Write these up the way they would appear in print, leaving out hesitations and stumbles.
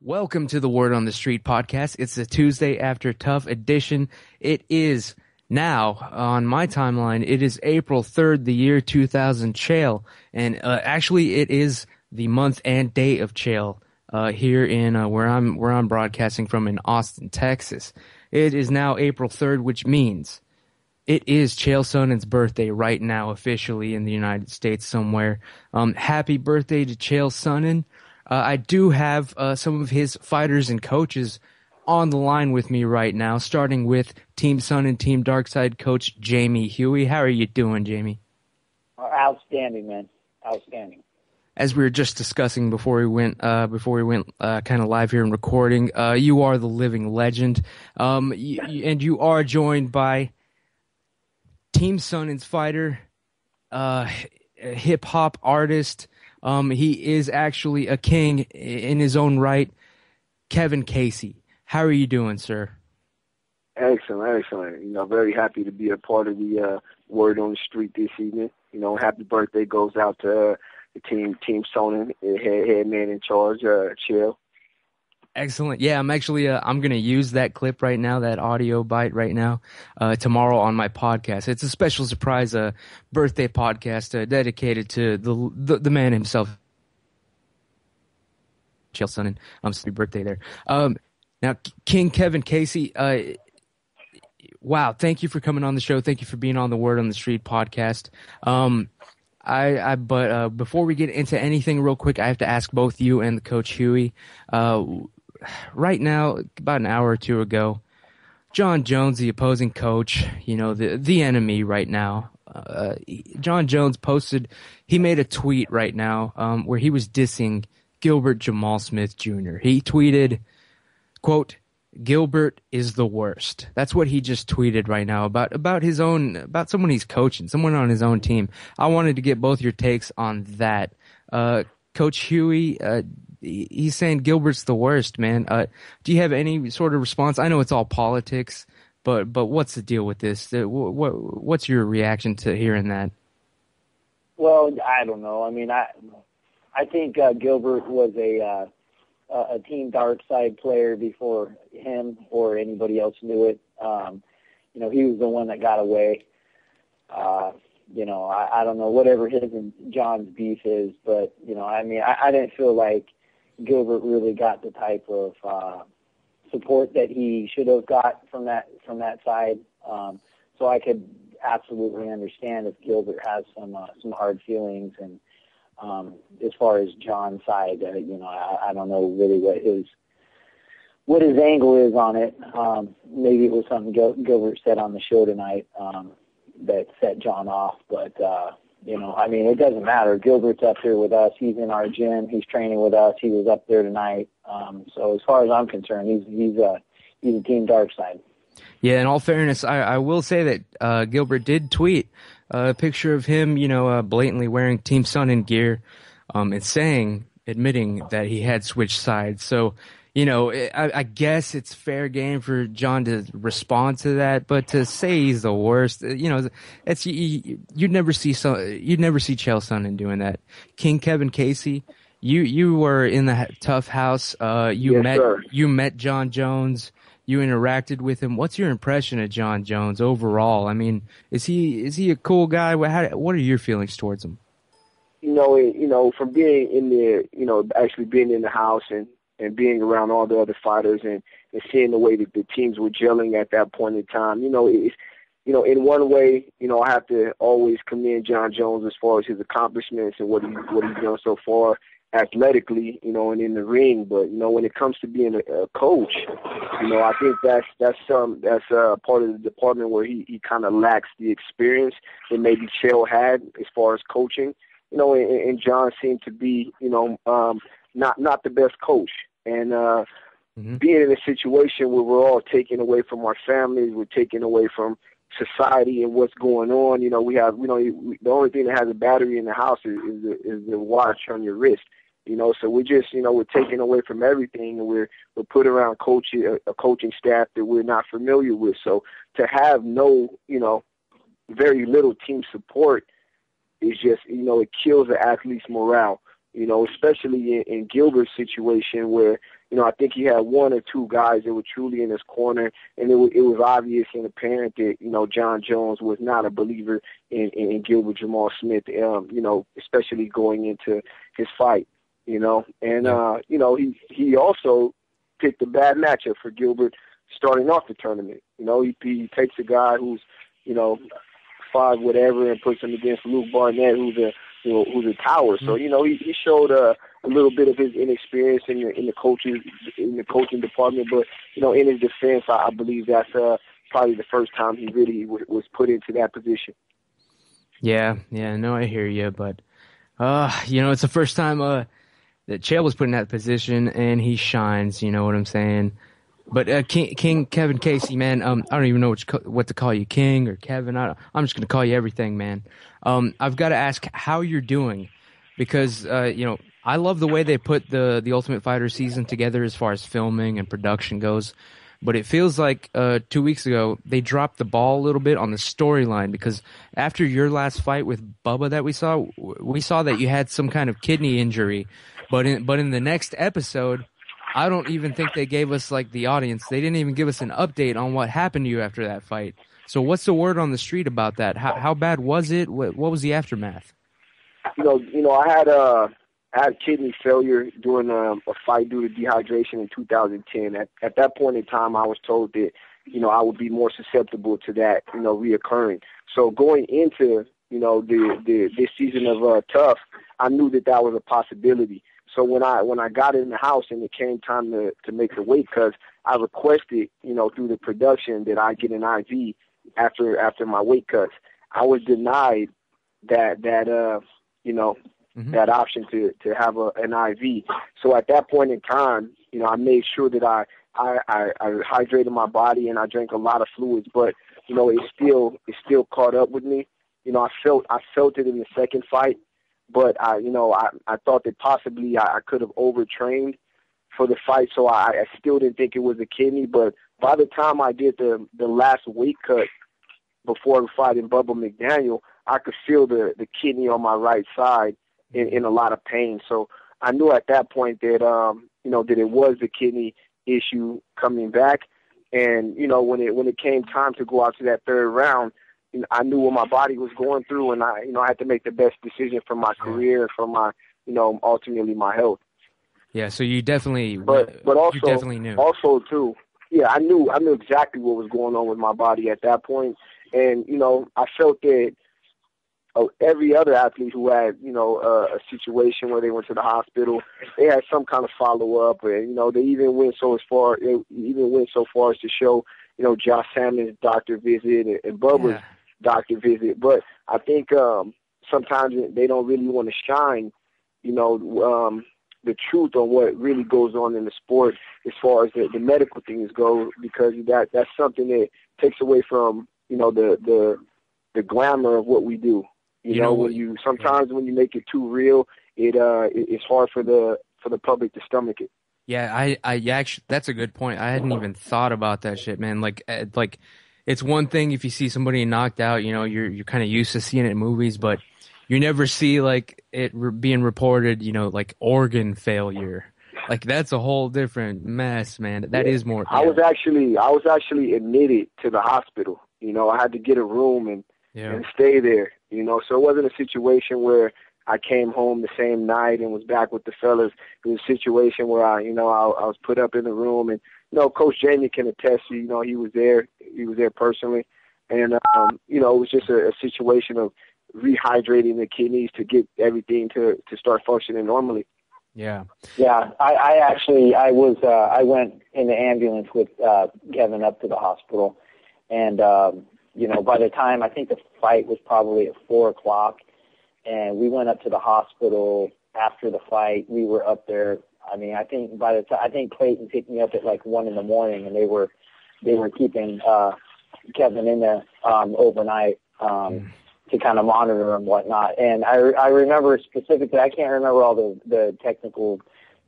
Welcome to the Word on the Street podcast. It's the Tuesday after Tough edition. It is now, on my timeline, it is April 3rd, the year 2000 Chael. And actually, it is the month and day of Chael here in where I'm broadcasting from in Austin, Texas. It is now April 3rd, which means it is Chael Sonnen's birthday right now, officially in the United States somewhere. Happy birthday to Chael Sonnen. I do have some of his fighters and coaches on the line with me right now, starting with Team Sonnen, Team Darkside coach Jamie Huey. How are you doing, Jamie? Outstanding, man. Outstanding. As we were just discussing before we went kind of live here and recording, you are the living legend, and you are joined by Team Sonnen's fighter, hip hop artist. He is actually a king in his own right, Kevin Casey. How are you doing, sir? Excellent. Very happy to be a part of the Word on the Street this evening. Happy birthday goes out to the Team Sonnen, head man in charge, Chael. Excellent. Yeah, I'm actually I'm going to use that clip right now, that audio bite right now, tomorrow on my podcast. It's a special surprise birthday podcast dedicated to the man himself, Chael Sonnen. Happy birthday there. Now, King Kevin Casey, wow, thank you for coming on the show. Thank you for being on the Word on the Street podcast. But before we get into anything real quick, I have to ask both you and the Coach Huey, right now, about an hour or two ago, Jon Jones, the opposing coach, the enemy right now, Jon Jones he made a tweet right now where he was dissing Gilbert Jamal Smith Jr. He tweeted, quote, "Gilbert is the worst." That's what he just tweeted right now about someone he's coaching, someone on his own team. I wanted to get both your takes on that. Coach Huey, he's saying Gilbert's the worst, man. Do you have any sort of response? I know it's all politics, but what's the deal with this? What's your reaction to hearing that? Well, I don't know. I mean, I think Gilbert was a Team Darkside player before him or anybody else knew it. He was the one that got away. I don't know, whatever his and John's beef is, but, I didn't feel like Gilbert really got the type of support that he should have got from that side. So I could absolutely understand if Gilbert has some hard feelings. And as far as John's side, I don't know really what his angle is on it. Maybe it was something Gilbert said on the show tonight that set John off, but it doesn't matter. Gilbert's up here with us. He's in our gym. He's training with us. He was up there tonight. So as far as I'm concerned, he's a Team Darkside. Yeah, in all fairness, I will say that Gilbert did tweet a picture of him, blatantly wearing Team Sonnen gear, and admitting that he had switched sides. So, I guess it's fair game for John to respond to that, but to say he's the worst, it's you'd never see Chael Sonnen doing that. King Kevin Casey, you were in the Tough House. You met Jon Jones. You interacted with him. What's your impression of Jon Jones overall? I mean, is he a cool guy? What are your feelings towards him? From being in there, actually being in the house and being around all the other fighters and seeing the way that the teams were gelling at that point in time, in one way, I have to always commend Jon Jones as far as his accomplishments and what he's done so far athletically, and in the ring. But, when it comes to being a coach, I think that's part of the department where he kind of lacks the experience that maybe Chael had as far as coaching, and Jon seemed to be, not the best coach. And being in a situation where we're all taken away from our families, we're taken away from society and what's going on. The only thing that has a battery in the house is the watch on your wrist. So we're just, we're taken away from everything, and we're put around a coaching staff that we're not familiar with. So to have no, very little team support is just, it kills the athlete's morale. especially in Gilbert's situation where, I think he had one or two guys that were truly in his corner, and it was obvious and apparent that, Jon Jones was not a believer in Gilbert Jamal Smith, especially going into his fight, and, he also picked a bad matchup for Gilbert starting off the tournament. He takes a guy who's, 5 whatever and puts him against Luke Barnett, who's a tower. So, he showed a little bit of his inexperience in the coaching department. But, in his defense, I believe that's probably the first time he really was put into that position. Yeah, no, I hear you. But, it's the first time that Chael was put in that position, and he shines, you know what I'm saying? But King Kevin Casey, man, I don't even know what to call you, King or Kevin. I'm just gonna call you everything, man. I've got to ask how you're doing, because I love the way they put the Ultimate Fighter season together as far as filming and production goes. But it feels like 2 weeks ago they dropped the ball a little bit on the storyline, because after your last fight with Bubba that we saw that you had some kind of kidney injury, but in the next episode, I don't even think they gave us, like, the audience. They didn't even give us an update on what happened to you after that fight. So what's the word on the street about that? How bad was it? What was the aftermath? I had kidney failure during a fight due to dehydration in 2010. At that point in time, I was told that, I would be more susceptible to that, reoccurring. So going into, this season of Tough, I knew that was a possibility. So when I got in the house and it came time to make the weight cuts, I requested, through the production that I get an IV after my weight cuts. I was denied that option to have an IV. So at that point in time, I made sure that I hydrated my body and I drank a lot of fluids, but it still caught up with me. I felt it in the second fight. But I thought that possibly I could have overtrained for the fight, so I still didn't think it was a kidney. But by the time I did the last weight cut before fighting Bubba McDaniel, I could feel the kidney on my right side in a lot of pain. So I knew at that point that that it was the kidney issue coming back. And when it came time to go out to that third round, I knew what my body was going through, and I had to make the best decision for my career and for my, ultimately my health. Yeah, so you definitely, but also, you definitely knew. Also too, yeah, I knew exactly what was going on with my body at that point, and I felt that every other athlete who had, a situation where they went to the hospital, they had some kind of follow up, and they even went so far as to show, Josh Salmon's doctor visit and Bubba's doctor visit. But I think sometimes they don't really want to shine, the truth on what really goes on in the sport as far as the medical things go, because that's something that takes away from, the glamour of what we do. When you make it too real, it's hard for the public to stomach it. Yeah, I actually, that's a good point. I hadn't even thought about that shit, man. Like it's one thing if you see somebody knocked out, you're kind of used to seeing it in movies, but you never see like it being reported, like organ failure. Like that's a whole different mess, man. That is more. I was actually admitted to the hospital. I had to get a room and stay there. So it wasn't a situation where I came home the same night and was back with the fellas. It was a situation where I was put up in the room, and Coach Jamie can attest to, he was there personally, and it was just a situation of rehydrating the kidneys to get everything to start functioning normally. Yeah. Yeah. I went in the ambulance with Kevin up to the hospital, and by the time, I think the fight was probably at 4:00. And we went up to the hospital after the fight. We were up there. I mean, I think Clayton picked me up at like 1 a.m, and they were keeping Kevin in there overnight to kind of monitor and whatnot. And I remember specifically, I can't remember all the technical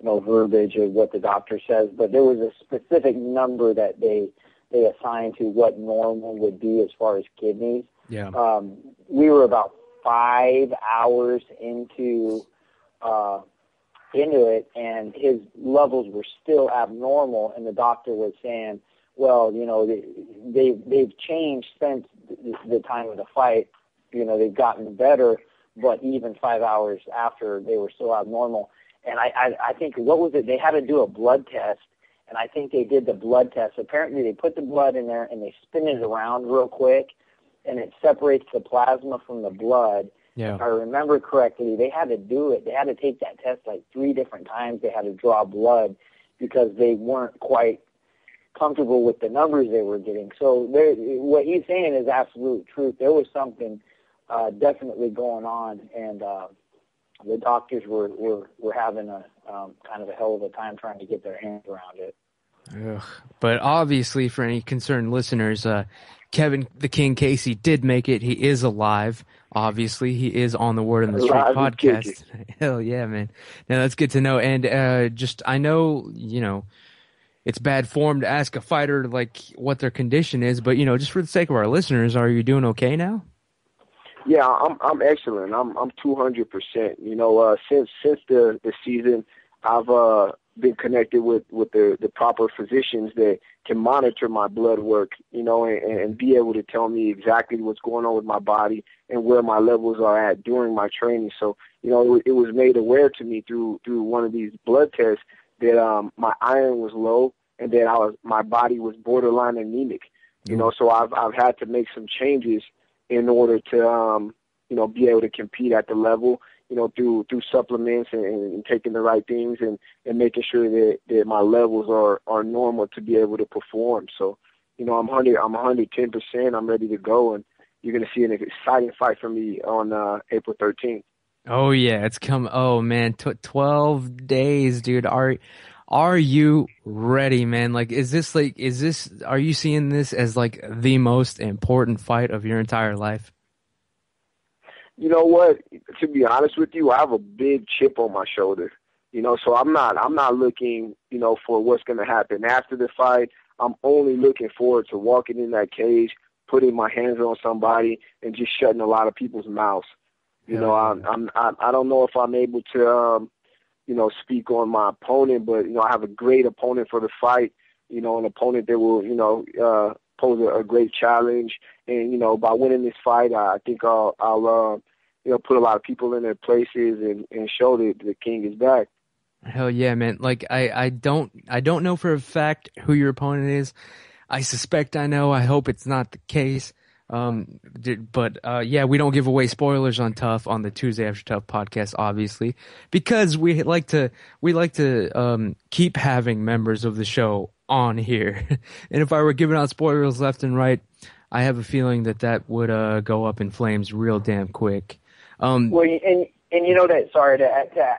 verbiage of what the doctor says, but there was a specific number that they assigned to what normal would be as far as kidneys. Yeah. We were about 5 hours into into it, and his levels were still abnormal, and the doctor was saying, well, they've changed since the time of the fight. They've gotten better, but even 5 hours after, they were still abnormal. And I think, what was it? They had to do a blood test, and I think they did the blood test. Apparently, they put the blood in there, and they spin it around real quick, and it separates the plasma from the blood. Yeah. If I remember correctly, they had to do it. They had to take that test like 3 different times. They had to draw blood because they weren't quite comfortable with the numbers they were getting. So what he's saying is absolute truth. There was something definitely going on, and the doctors were having a kind of a hell of a time trying to get their hands around it. Ugh. But obviously, for any concerned listeners, Kevin the King Casey did make it. He is alive. Obviously, he is on the Word on the Street podcast. Hell yeah, man. Now, that's good to know. And I know, it's bad form to ask a fighter like what their condition is, but just for the sake of our listeners, are you doing okay now? Yeah, I'm excellent. I'm 200%. Since the season, I've been connected with the proper physicians that can monitor my blood work, and be able to tell me exactly what's going on with my body and where my levels are at during my training. So, it was made aware to me through one of these blood tests that my iron was low and that my body was borderline anemic. So I've had to make some changes in order to be able to compete at the level, through supplements and taking the right things and making sure that my levels are normal to be able to perform. So, I'm 110%. I'm ready to go, and you're going to see an exciting fight from me on April 13th. Oh yeah, it's come. Oh man, 12 days, dude. Are you ready, man? Like, are you seeing this as like the most important fight of your entire life? You know what? To be honest with you, I have a big chip on my shoulder. So I'm not looking, for what's going to happen after the fight. I'm only looking forward to walking in that cage, putting my hands on somebody, and just shutting a lot of people's mouths. I don't know if I'm able to, speak on my opponent, but I have a great opponent for the fight. An opponent that will, pose a great challenge, and by winning this fight, I think I'll put a lot of people in their places and show that the King is back. Hell yeah, man! Like I don't know for a fact who your opponent is. I suspect I know. I hope it's not the case. But we don't give away spoilers on the Tuesday After Tough podcast, obviously, because we like to keep having members of the show on here. And if I were giving out spoilers left and right, I have a feeling that would go up in flames real damn quick. Sorry to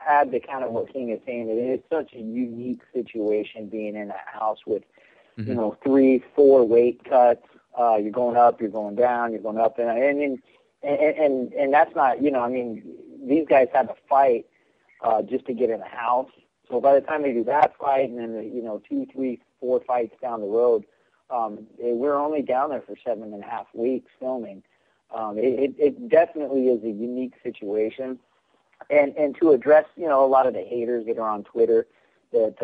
add to kind of what King is saying, it is such a unique situation being in that house with 3-4 weight cuts. You're going up, you're going down, you're going up, and that's not, these guys have to fight just to get in the house. So by the time they do that fight, and then 2, 3, 4 fights down the road, we're only down there for 7.5 weeks filming. It definitely is a unique situation, and to address a lot of the haters that are on Twitter that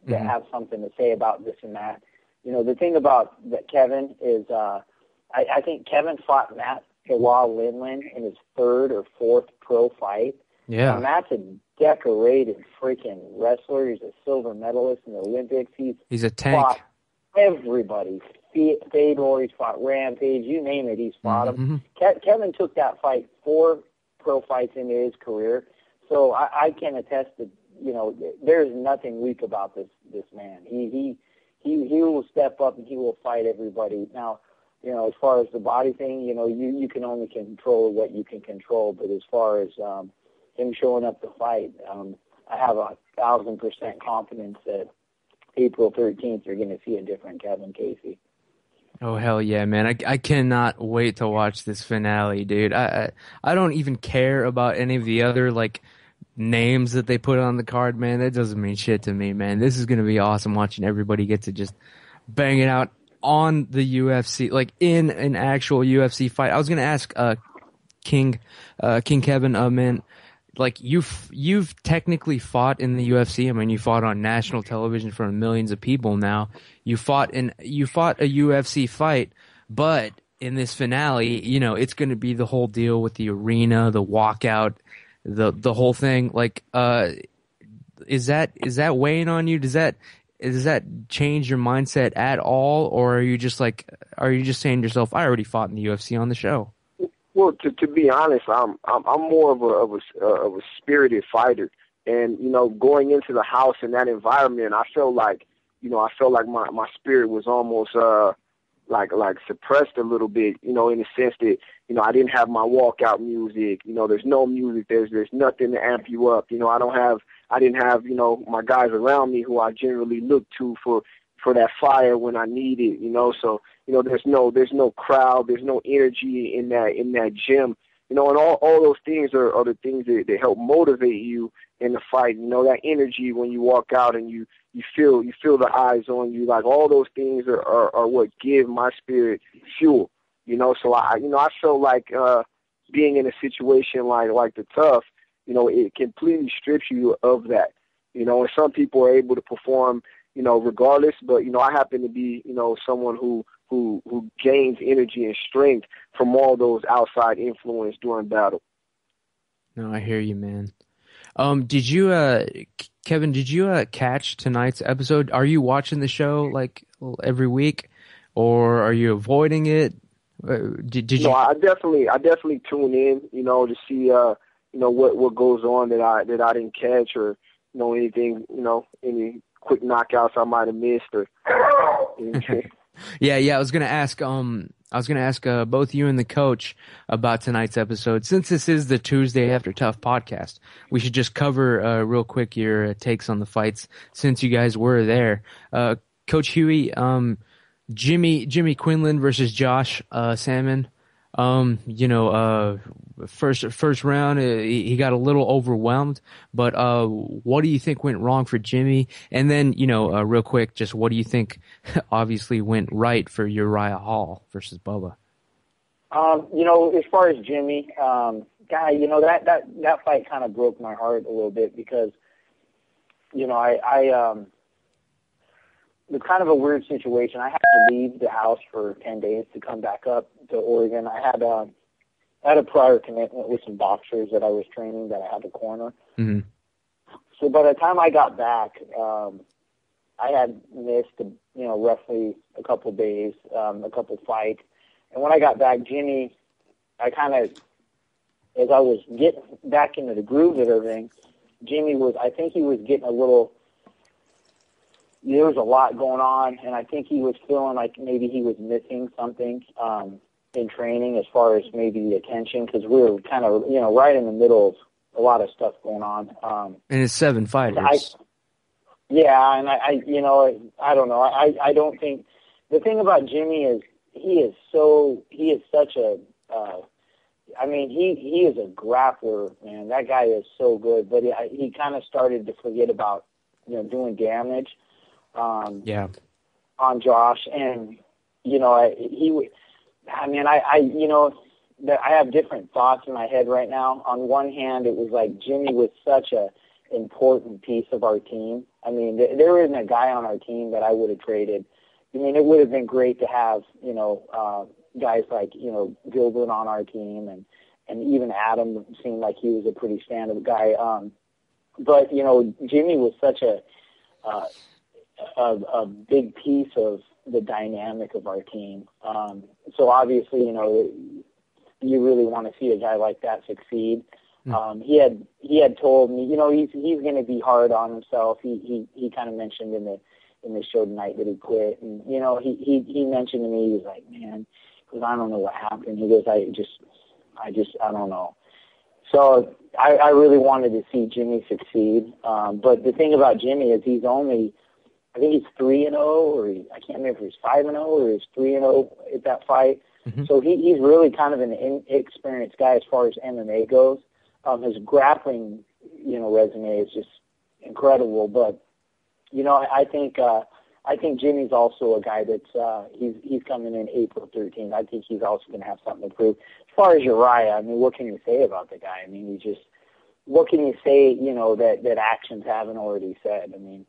have something to say about this and that. The thing about that Kevin is, I think Kevin fought Matt Lindland in his 3rd or 4th pro fight. Yeah. Matt's a decorated freaking wrestler. He's a silver medalist in the Olympics. He's a tank. Fought everybody. Fedor, he's fought Rampage, you name it, he's fought him. Kevin took that fight 4 pro fights into his career. So I can attest that, there's nothing weak about this man. He will step up and he will fight everybody. Now, as far as the body thing, you can only control what you can control. But as far as him showing up to fight, I have 1,000% confidence that April 13th you're going to see a different Kevin Casey. Oh hell yeah, man! I cannot wait to watch this finale, dude. I don't even care about any of the other names that they put on the card, man. That doesn't mean shit to me, man. This is gonna be awesome watching everybody get to just bang it out on the UFC, in an actual UFC fight. I was gonna ask King Kevin, man, like you've technically fought in the UFC. I mean, you fought on national television in front of millions of people now. You fought a UFC fight, but in this finale, you know, it's going to be the whole deal with the arena, the walkout, the whole thing. Like, is that weighing on you? Does that change your mindset at all, or are you just saying to yourself, I already fought in the UFC on the show? Well, to be honest, I'm more of a spirited fighter, and you know, going into the house in that environment, I felt like my spirit was almost like suppressed a little bit, you know, in the sense that, you know, I didn't have my walkout music. You know, there's no music. There's nothing to amp you up. You know, I didn't have, you know, my guys around me who I generally look to for that fire when I need it, you know. So, you know, there's no crowd, there's no energy in that gym. You know, and all those things are the things that help motivate you in the fight. You know, that energy when you walk out and you feel the eyes on you, like all those things are what give my spirit fuel. You know, so I feel like being in a situation like the Tough, you know, it completely strips you of that. You know, and some people are able to perform, you know, regardless, but you know, I happen to be, you know, someone who gains energy and strength from all those outside influence during battle. No, I hear you, man. Did you, Kevin, catch tonight's episode? Are you watching the show like every week, or are you avoiding it? Did you? No, I definitely tune in, you know, to see, you know, what goes on that I didn't catch, or, you know, anything, you know, any quick knockouts I might have missed, or anything. Yeah. I was gonna ask both you and the coach about tonight's episode. Since this is the Tuesday After Tough podcast, we should just cover real quick your takes on the fights since you guys were there. Coach Huey, Jimmy Quinlan versus Josh Salmon. You know, first round, he got a little overwhelmed, but what do you think went wrong for Jimmy? And then, you know, real quick, just what do you think obviously went right for Uriah Hall versus Bubba? You know, as far as Jimmy, guy, you know, that fight kind of broke my heart a little bit because, you know, it was kind of a weird situation. I had to leave the house for 10 days to come back up to Oregon. I had a prior commitment with some boxers that I was training that I had to corner. Mm-hmm. So by the time I got back, I had missed, you know, roughly a couple days, a couple fights. And when I got back, Jimmy, I kind of, as I was getting back into the groove of everything, I think he was getting a little, there was a lot going on, and I think he was feeling like maybe he was missing something in training as far as maybe the attention, because we were kind of, you know, right in the middle of a lot of stuff going on. And it's 7 fighters. And I you know, I don't know. I don't think, the thing about Jimmy is he is such a, I mean, he is a grappler, man. That guy is so good, but he kind of started to forget about, you know, doing damage. On Josh, and you know, I have different thoughts in my head right now. On one hand, it was like Jimmy was such a important piece of our team. I mean, there isn't a guy on our team that I would have traded. I mean, it would have been great to have, you know, guys like, you know, Gilbert on our team, and even Adam seemed like he was a pretty stand-up guy. But you know, Jimmy was such a big piece of the dynamic of our team. So obviously, you know, you really want to see a guy like that succeed. He had told me, you know, he's going to be hard on himself. He kind of mentioned in the show tonight that he quit, and you know, he mentioned to me, he was like, man, because I don't know what happened. He goes, I don't know. So I really wanted to see Jimmy succeed. But the thing about Jimmy is I think he's 3-0, or I can't remember if he's 5-0 or he's 3-0 at that fight. Mm-hmm. So he's really kind of an inexperienced guy as far as MMA goes. His grappling, you know, resume is just incredible. But you know, I think Jimmy's also a guy that's he's coming in April 13th. I think he's also going to have something to prove. As far as Uriah, I mean, what can you say about the guy? I mean, what can you say, that actions haven't already said? I mean,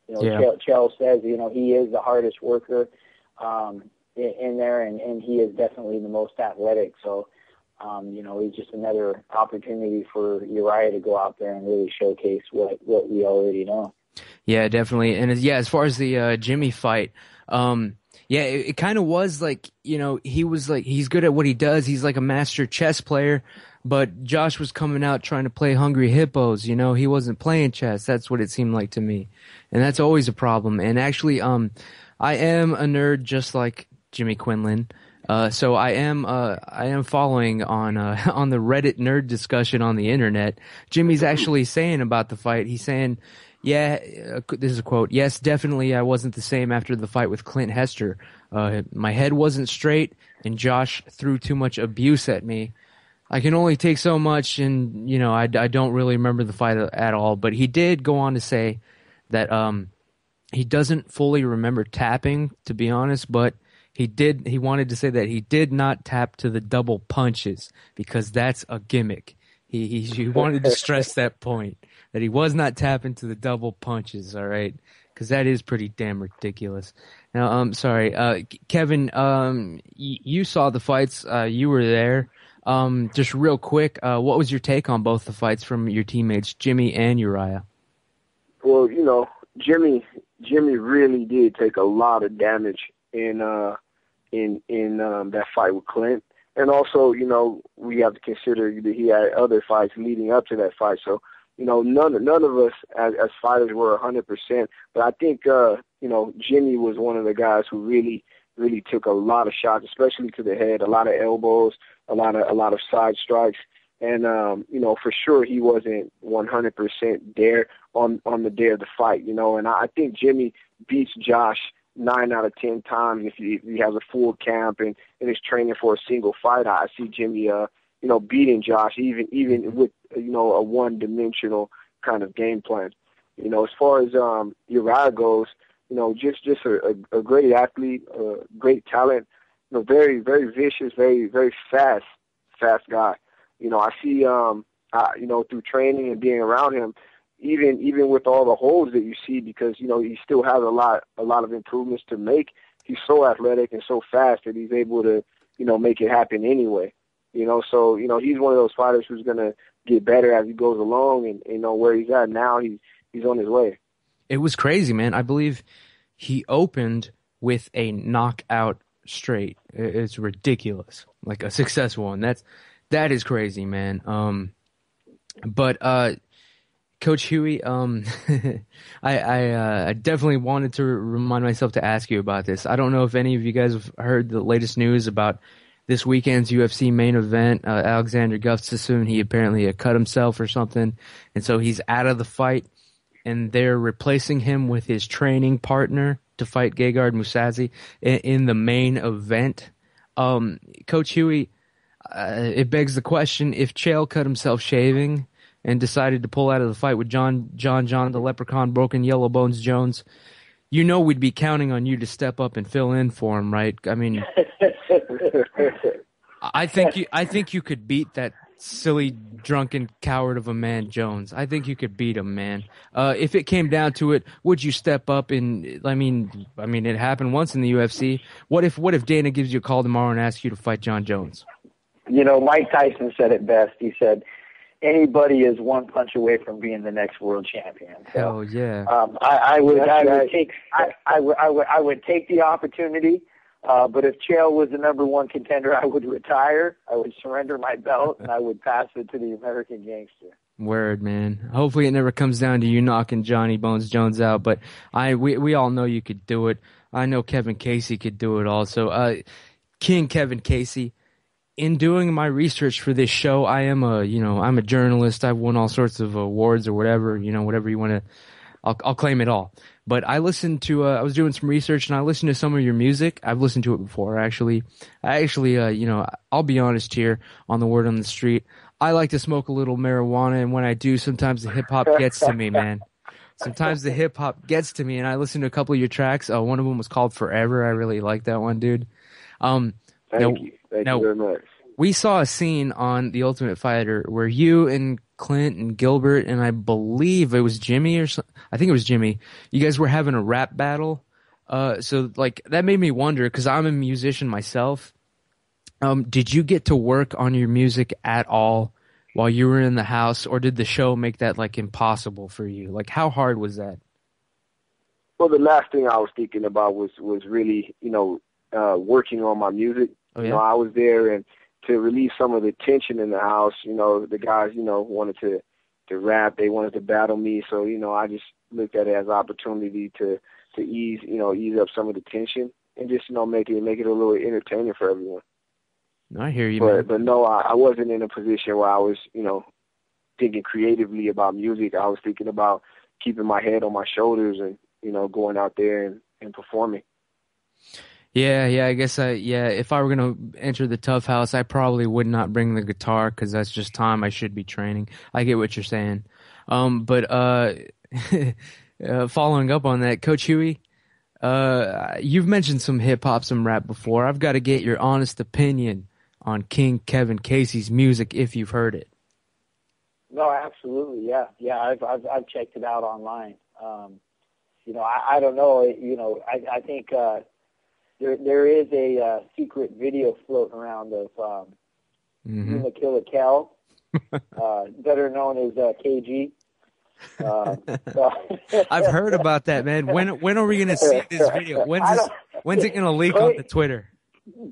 Yeah. Chael says, he is the hardest worker in there, and he is definitely the most athletic. So, he's just another opportunity for Uriah to go out there and really showcase what we already know. Yeah, definitely. And as far as the Jimmy fight, yeah, it kind of was like, he was like, he's good at what he does. He's like a master chess player, but Josh was coming out trying to play Hungry Hippos. He wasn't playing chess. That's what it seemed like to me. And that's always a problem. And actually, I am a nerd just like Jimmy Quinlan. So I am following on on the Reddit nerd discussion on the internet. Jimmy's actually saying about the fight. He's saying, yeah, this is a quote. Yes, definitely I wasn't the same after the fight with Clint Hester. My head wasn't straight and Josh threw too much abuse at me. I can only take so much, and I don't really remember the fight at all, but he did go on to say that he doesn't fully remember tapping, to be honest, but he wanted to say that he did not tap to the double punches because that's a gimmick. He wanted to stress that point, that he was not tapping to the double punches, all right? Because that is pretty damn ridiculous. Now, sorry, Kevin, you saw the fights, you were there. Just real quick, what was your take on both the fights from your teammates, Jimmy and Uriah? Well, Jimmy really did take a lot of damage in that fight with Clint. And also, we have to consider that he had other fights leading up to that fight. So, none of us as fighters were 100%. But I think, Jimmy was one of the guys who really took a lot of shots, especially to the head, a lot of elbows, a lot of side strikes. And, for sure he wasn't 100% there on the day of the fight, and I think Jimmy beats Josh 9 out of 10 times if he has a full camp and is training for a single fight. I see Jimmy, beating Josh even with, a one-dimensional kind of game plan. As far as Uriah goes, just a great athlete, great talent, very, very vicious, very, very fast guy. I see, through training and being around him, even with all the holds that you see, because, he still has a lot of improvements to make. He's so athletic and so fast that he's able to, make it happen anyway. So, he's one of those fighters who's going to get better as he goes along, and, where he's at now, he's on his way. It was crazy, man. I believe he opened with a knockout straight. It's ridiculous. Like a successful one. That is crazy, man. But Coach Huey, I definitely wanted to remind myself to ask you about this. I don't know if any of you guys have heard the latest news about this weekend's UFC main event. Alexander Gustafsson, he apparently cut himself or something, and so he's out of the fight, and they're replacing him with his training partner to fight Gegard Mousasi in the main event. Coach Huey, it begs the question, if Chael cut himself shaving and decided to pull out of the fight with Jon the Leprechaun Broken Yellow Bones Jones, we'd be counting on you to step up and fill in for him, right? I mean, I think you could beat that silly, drunken coward of a man Jones. I think you could beat him, man. If it came down to it, would you step up? And I mean, it happened once in the UFC. What if Dana gives you a call tomorrow and asks you to fight Jon Jones? Mike Tyson said it best. He said, anybody is one punch away from being the next world champion. So, hell yeah. I would take the opportunity. But if Chael was the number one contender, I would retire. I would surrender my belt, and I would pass it to the American Gangster. Word, man. Hopefully it never comes down to you knocking Johnny Bones Jones out, but we all know you could do it. I know Kevin Casey could do it also. King Kevin Casey. In doing my research for this show, I'm a journalist. I've won all sorts of awards or whatever, whatever you want to, I'll claim it all. But I listened to, I was doing some research and I listened to some of your music. I've listened to it before, actually. I'll be honest here on the word on the street. I like to smoke a little marijuana, and when I do, sometimes the hip hop gets to me, man. Sometimes the hip hop gets to me, and I listened to a couple of your tracks. One of them was called Forever. I really like that one, dude. Thank you very much. We saw a scene on The Ultimate Fighter where you and Clint and Gilbert, and I believe it was Jimmy I think it was Jimmy. You guys were having a rap battle. So like that made me wonder, because I'm a musician myself. Did you get to work on your music at all while you were in the house, or did the show make that like impossible for you? Like, how hard was that? Well, the last thing I was thinking about was really, working on my music. Oh, yeah? You know, I was there and to relieve some of the tension in the house. You know, the guys, wanted to rap. They wanted to battle me. So, I just looked at it as an opportunity to ease up some of the tension and just, make it a little entertaining for everyone. I hear you, man. But no, I wasn't in a position where I was, thinking creatively about music. I was thinking about keeping my head on my shoulders and, going out there and performing. Yeah, I guess if I were going to enter the Tough House, I probably would not bring the guitar, because that's just time I should be training. I get what you're saying. But following up on that, Coach Huey, you've mentioned some hip-hop, some rap before. I've got to get your honest opinion on King Kevin Casey's music, if you've heard it. No, absolutely, yeah. I've checked it out online. I don't know. I think there is a secret video floating around of Yuma Killer Cal, better known as KG. I've heard about that, man. When are we going to see this video? When's it going to leak on the Twitter?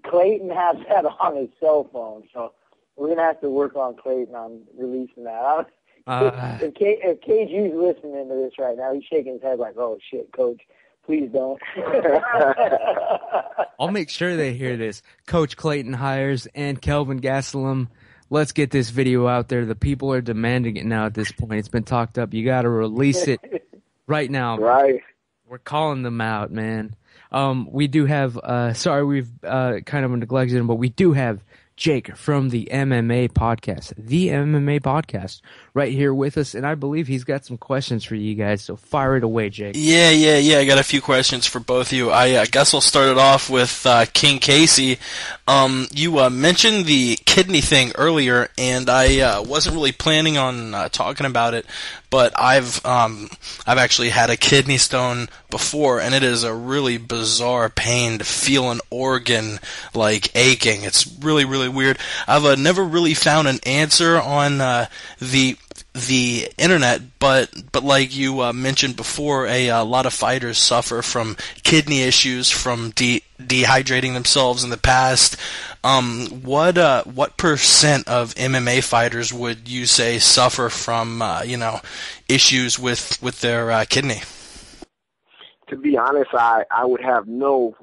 Clayton has that on his cell phone, so we're going to have to work on Clayton on releasing that. If KG's listening to this right now, he's shaking his head like, oh, shit, Coach, please don't. I'll make sure they hear this. Coach Clayton Hires and Kelvin Gastelum, let's get this video out there. The people are demanding it now at this point. It's been talked up. You got to release it right now. Right. We're calling them out, man. We do have, sorry we've kind of neglected him, but we do have Jake from the MMA podcast, right here with us, and I believe he's got some questions for you guys, so fire it away, Jake. Yeah, I got a few questions for both of you. I guess I'll start it off with King Casey. You mentioned the kidney thing earlier, and I wasn't really planning on talking about it, but I've actually had a kidney stone before, and it is a really bizarre pain to feel an organ like aching. It's really, really weird. I've never really found an answer on the internet, but like you mentioned before, a lot of fighters suffer from kidney issues from dehydrating themselves in the past. What percent of MMA fighters would you say suffer from issues with their kidney? To be honest, I would have no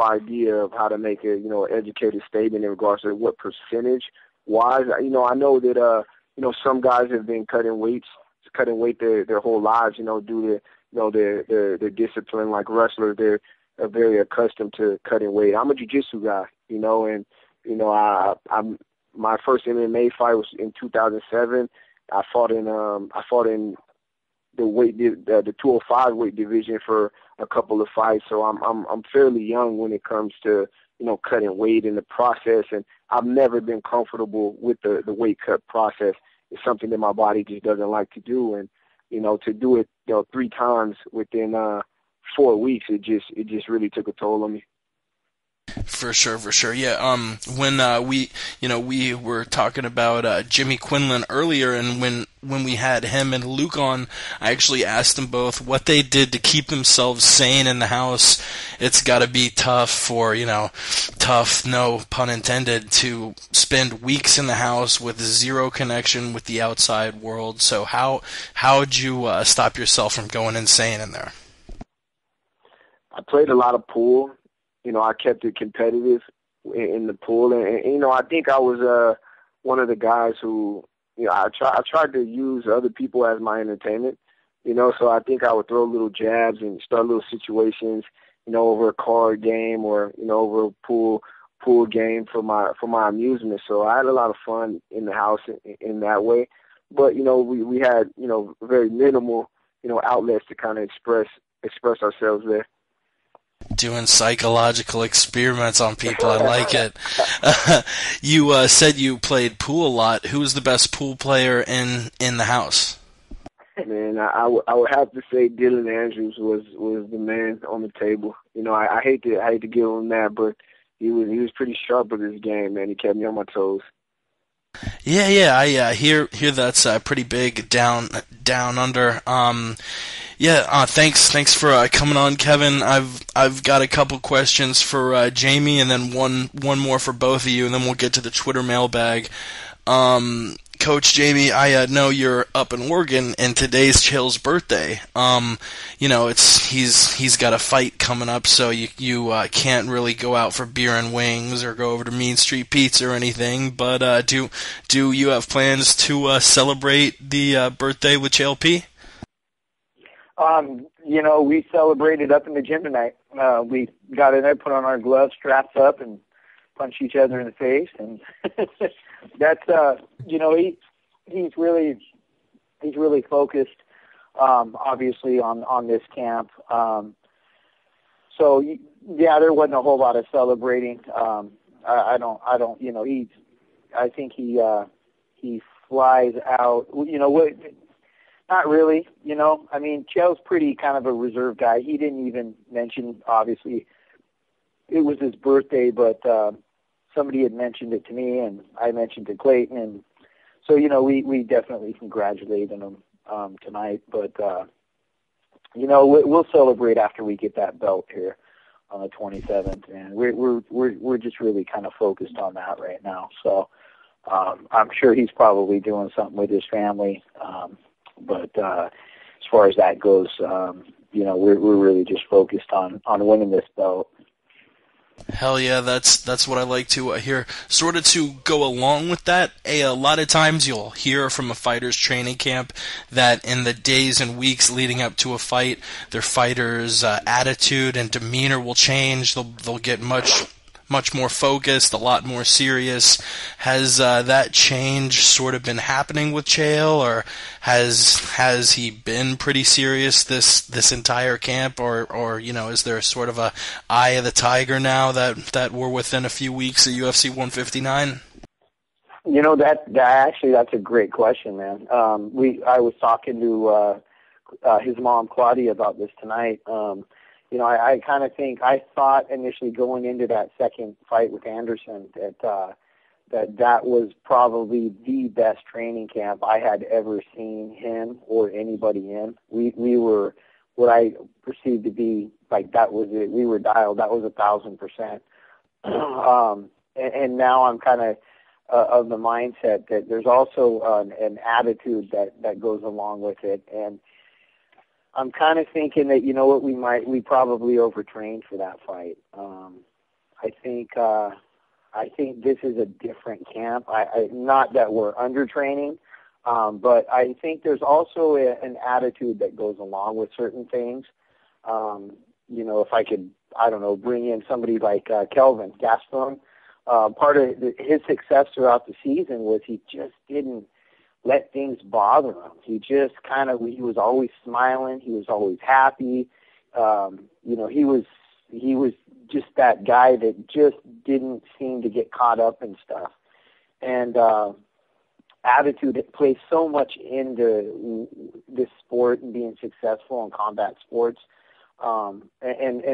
idea of how to make a educated statement in regards to what percentage wise. I know that some guys have been cutting weight their whole lives, due to their discipline. Like wrestlers, they're very accustomed to cutting weight. I'm a jiu-jitsu guy, and I'm my first MMA fight was in 2007. I fought in the 205 weight division for a couple of fights. So I'm fairly young when it comes to cutting weight in the process, and I've never been comfortable with the weight cut process. It's something that my body just doesn't like to do, and to do it 3 times within 4 weeks, it just really took a toll on me. For sure. Yeah. When we were talking about Jimmy Quinlan earlier, and when we had him and Luke on, I actually asked them both what they did to keep themselves sane in the house. It's got to be tough, no pun intended, to spend weeks in the house with zero connection with the outside world. So how'd you stop yourself from going insane in there? I played a lot of pool. I kept it competitive in the pool, and I think I was one of the guys who, I tried to use other people as my entertainment, so I think I would throw little jabs and start little situations, over a card game or over a pool game for my amusement. So I had a lot of fun in the house in that way, but we had very minimal outlets to kind of express ourselves there. doing psychological experiments on people. I like it. You said you played pool a lot. Who was the best pool player in the house? Man, I would have to say Dylan Andrews was the man on the table. I hate to give him that, but he was pretty sharp with his game, man. He kept me on my toes. Yeah, I hear that's pretty big down under. Thanks for coming on, Kevin. I've got a couple questions for Jamie, and then one more for both of you, and then we'll get to the Twitter mailbag. Coach Jamie, I know you're up in Oregon, and today's Chael's birthday. He's got a fight coming up, so you can't really go out for beer and wings or go over to Mean Street Pizza or anything. But do you have plans to celebrate the birthday with Chael P? We celebrated up in the gym tonight. We got in there, put on our gloves, strapped up, and punched each other in the face, and that's he's really focused, obviously on this camp. So yeah, there wasn't a whole lot of celebrating. I think he flies out. Not really. Chael's pretty kind of a reserved guy. He didn't even mention, obviously, it was his birthday, but somebody had mentioned it to me, and I mentioned it to Clayton, and so we definitely congratulated him tonight. But we'll celebrate after we get that belt here on the 27th, and we're just really kind of focused on that right now. So I'm sure he's probably doing something with his family, but as far as that goes, we're really just focused on winning this belt. Hell yeah, that's what I like to hear. Sort of to go along with that, a lot of times you'll hear from a fighter's training camp that in the days and weeks leading up to a fight, their fighter's attitude and demeanor will change. They'll get much more focused, a lot more serious. Has that change sort of been happening with Chael, or has he been pretty serious this entire camp, or is there sort of a eye of the tiger now that we're within a few weeks of UFC 159? That's a great question, man. I was talking to his mom Claudia about this tonight. I kind of think, I thought initially going into that second fight with Anderson that was probably the best training camp I had ever seen him or anybody in. We were what I perceived to be like, that was it. We were dialed. That was 1,000%. And now I'm kind of the mindset that there's also an attitude that goes along with it. And I'm kind of thinking that, we probably overtrained for that fight. I think this is a different camp. Not that we're undertraining, but I think there's also an attitude that goes along with certain things. If I could, bring in somebody like Kelvin Gaston, part of his success throughout the season was he just didn't let things bother him. He just he was always smiling. He was always happy. He was just that guy that just didn't seem to get caught up in stuff. And attitude, it plays so much into this sport and being successful in combat sports. And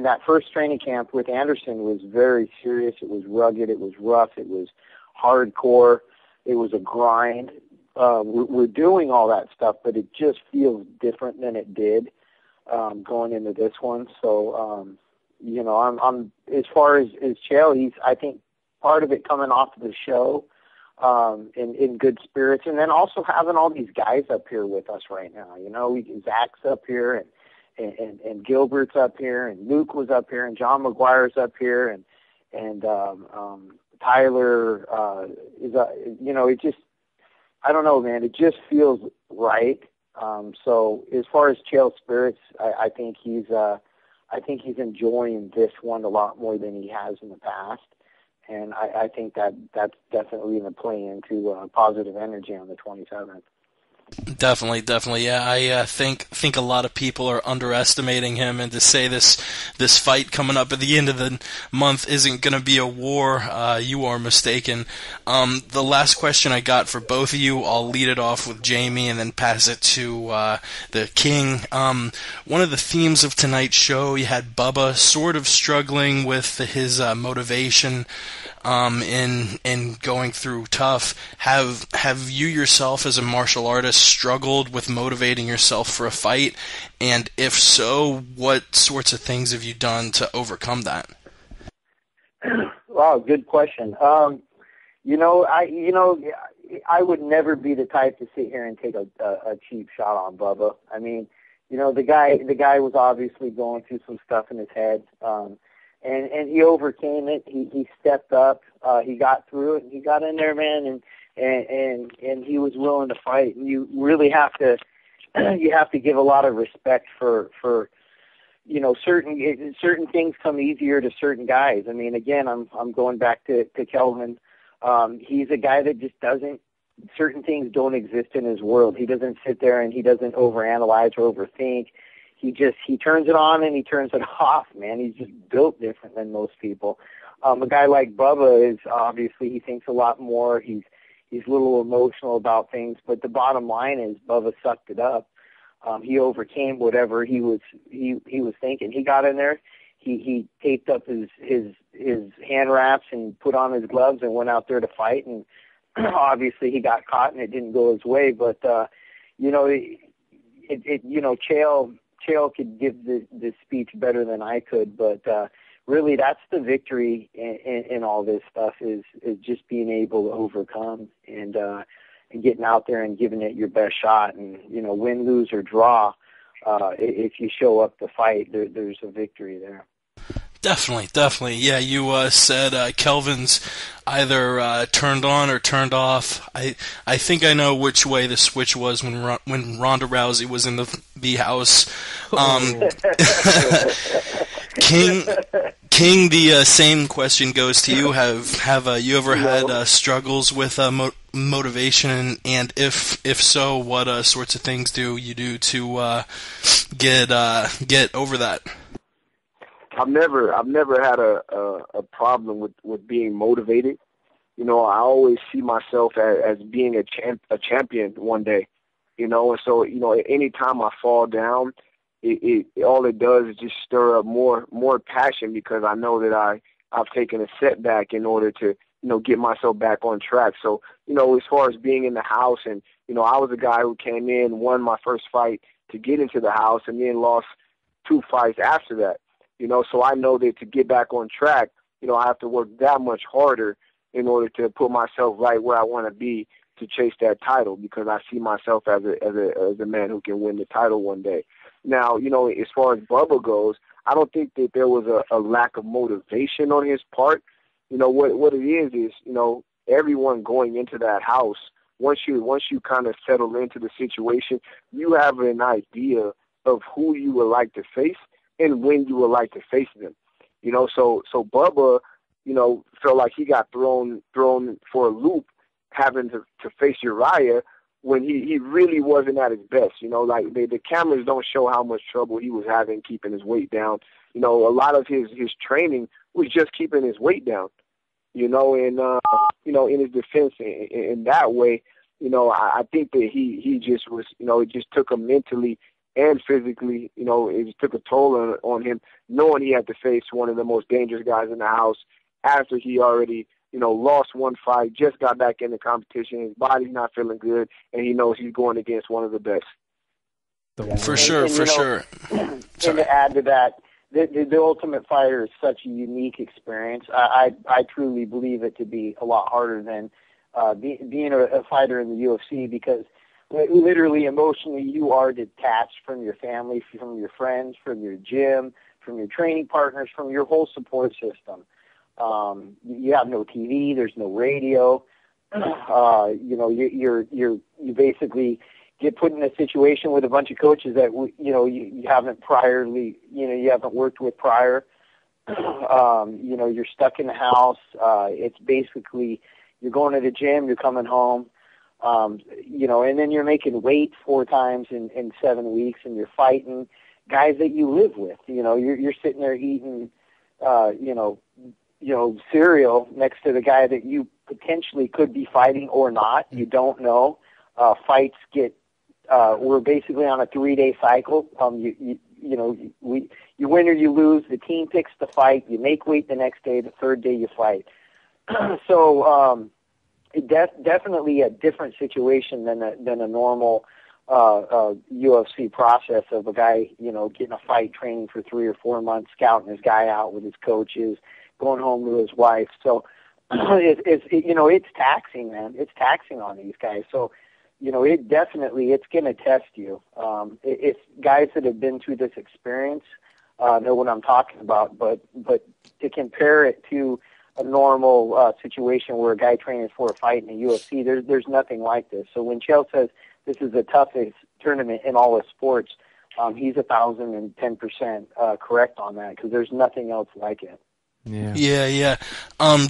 that first training camp with Anderson was very serious. It was rugged. It was rough. It was hardcore. It was a grind. We're doing all that stuff, but it just feels different than it did going into this one. So, I'm as far as Chael, I think part of it coming off of the show in good spirits, and then also having all these guys up here with us right now. Zach's up here, and Gilbert's up here, and Luke was up here, and John McGuire's up here, and Tyler is. It just, I don't know, man. It just feels right. So as far as Chael's spirits, I think he's enjoying this one a lot more than he has in the past, and I think that's definitely going to play into positive energy on the 27th. Definitely, definitely. Yeah, I think a lot of people are underestimating him, and to say this fight coming up at the end of the month isn't going to be a war, you are mistaken. The last question I got for both of you, I'll lead it off with Jamie and then pass it to the King. One of the themes of tonight's show, you had Bubba sort of struggling with his motivation. In going through tough. Have you yourself as a martial artist struggled with motivating yourself for a fight? And if so, what sorts of things have you done to overcome that? Wow, good question. I would never be the type to sit here and take a cheap shot on Bubba. I mean, the guy was obviously going through some stuff in his head. And he overcame it. He stepped up. He got through it. And he got in there, man, and he was willing to fight. And you really have to give a lot of respect for certain things come easier to certain guys. I mean, again, I'm going back to Kelvin. He's a guy that just doesn't. Certain things don't exist in his world. He doesn't sit there and he doesn't overanalyze or overthink. He turns it on and he turns it off, man. He's just built different than most people. A guy like Bubba is obviously, he thinks a lot more. He's a little emotional about things, but the bottom line is Bubba sucked it up. He overcame whatever he was thinking. He got in there. He taped up his hand wraps and put on his gloves and went out there to fight. And obviously he got caught and it didn't go his way. But Chael could give the speech better than I could, but really that's the victory in all this stuff is just being able to overcome and getting out there and giving it your best shot. And win, lose, or draw, if you show up to fight, there's a victory there. Definitely. Yeah, you said Kelvin's either turned on or turned off. I think I know which way the switch was when Ronda Rousey was in the house. King, the same question goes to you. Have you ever had struggles with motivation, and if so, what sorts of things do you do to get over that? I've never had a problem with being motivated. I always see myself as being a champion one day. And so anytime I fall down, it all it does is just stir up more passion, because I know that I've taken a setback in order to get myself back on track. So as far as being in the house, and I was a guy who came in, won my first fight to get into the house, and then lost 2 fights after that. So I know that to get back on track, I have to work that much harder in order to put myself right where I want to be to chase that title, because I see myself as a man who can win the title one day. Now, as far as Bubba goes, I don't think that there was a lack of motivation on his part. What it is, everyone going into that house, once you kind of settle into the situation, you have an idea of who you would like to face and when you would like to face them. So Bubba, felt like he got thrown for a loop having to face Uriah when he really wasn't at his best. Like the cameras don't show how much trouble he was having keeping his weight down. A lot of his training was just keeping his weight down. And in his defense in that way, I think that he just was, it just took him mentally and physically, it just took a toll on him, knowing he had to face one of the most dangerous guys in the house after he already, lost one fight, just got back in the competition, his body's not feeling good, and he knows he's going against one of the best. For sure. And to add to that, the Ultimate Fighter is such a unique experience. I truly believe it to be a lot harder than being a fighter in the UFC, because literally, emotionally, you are detached from your family, from your friends, from your gym, from your training partners, from your whole support system. You have no TV, there's no radio. You basically get put in a situation with a bunch of coaches that you haven't priorly, you haven't worked with prior. You're stuck in the house. It's basically you're going to the gym, you're coming home. And then you're making weight 4 times in 7 weeks, and you're fighting guys that you live with. You're sitting there eating, cereal next to the guy that you potentially could be fighting or not. You don't know. Fights we're basically on a 3-day cycle. You win or you lose. The team picks the fight. You make weight the next day. The 3rd day you fight. So definitely a different situation than a normal UFC process of a guy getting a fight, training for 3 or 4 months, scouting his guy out with his coaches, going home to his wife. So it's taxing, man. It's taxing on these guys. So it's going to test you. It's guys that have been through this experience know what I'm talking about. But to compare it to a normal situation where a guy trains for a fight in the UFC, there's nothing like this. So when Chael says this is the toughest tournament in all of sports, he's 1,010% correct on that, because there's nothing else like it. Yeah.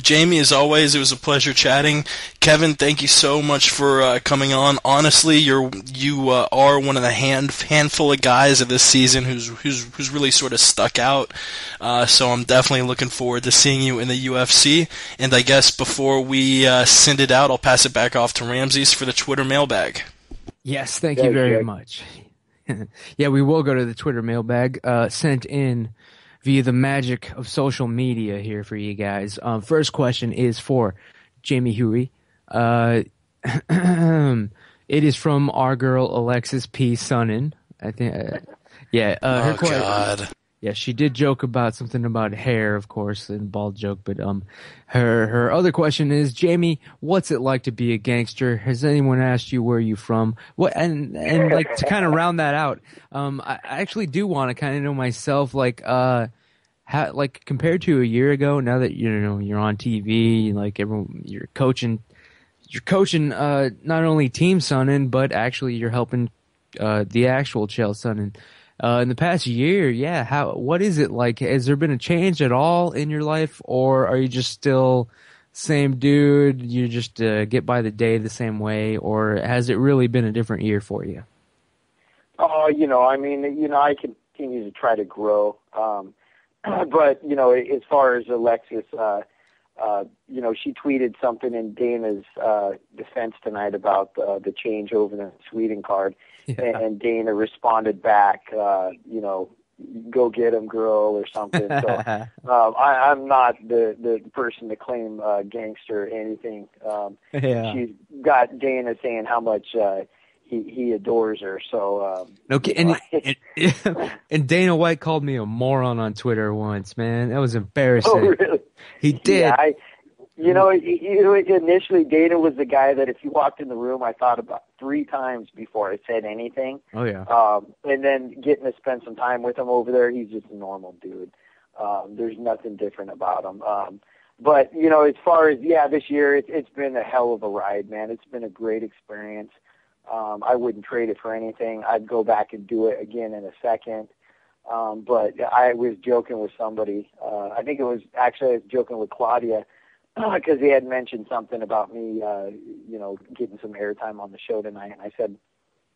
Jamie, as always, it was a pleasure chatting. Kevin, thank you so much for coming on. Honestly, you are one of the handful of guys of this season who's really sort of stuck out. So I'm definitely looking forward to seeing you in the UFC. And I guess before we send it out, I'll pass it back off to Ramses for the Twitter mailbag. Yes, thank you very much. Yeah, we will go to the Twitter mailbag sent in via the magic of social media here for you guys. First question is for Jamie Huey. It is from our girl Alexis P. Sonnen. I think. Her God. Yeah, she did joke about something about hair, of course, and bald joke. But her other question is, Jamie, what's it like to be a gangster? Has anyone asked you where you from? What and like to kind of round that out, I actually do want to kind of know myself, like how, like compared to a year ago, now that you're on TV, like everyone, you're coaching not only Team Sonnen, but actually you're helping the actual Chael Sonnen. In the past year, what is it like? Has there been a change at all in your life, or are you just still same dude? You just get by the day the same way, or has it really been a different year for you? Oh, I continue to try to grow. But, as far as Alexis, she tweeted something in Dana's defense tonight about the change over the Sweden card. Yeah. And Dana responded back, go get him, girl, or something. So I'm not the person to claim gangster or anything. She's got Dana saying how much he adores her. So okay, and Dana White called me a moron on Twitter once, man. That was embarrassing. Oh, really? He did. Yeah, initially Dana was the guy that if you walked in the room, I thought about 3 times before I said anything. Oh yeah. And then getting to spend some time with him over there, he's just a normal dude. There's nothing different about him. But as far as this year, it's been a hell of a ride, man. It's been a great experience. I wouldn't trade it for anything. I'd go back and do it again in a second. But I was joking with somebody. I was joking with Claudia because he had mentioned something about me, getting some airtime on the show tonight. And I said,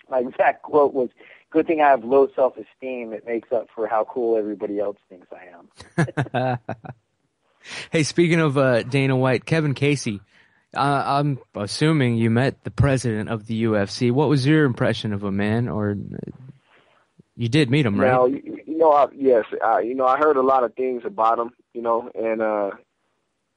my exact quote was, "Good thing I have low self-esteem. It makes up for how cool everybody else thinks I am." Hey, speaking of Dana White, Kevin Casey, I'm assuming you met the president of the UFC. What was your impression of him, man? Or you did meet him, right? Now, yes. I heard a lot of things about him, and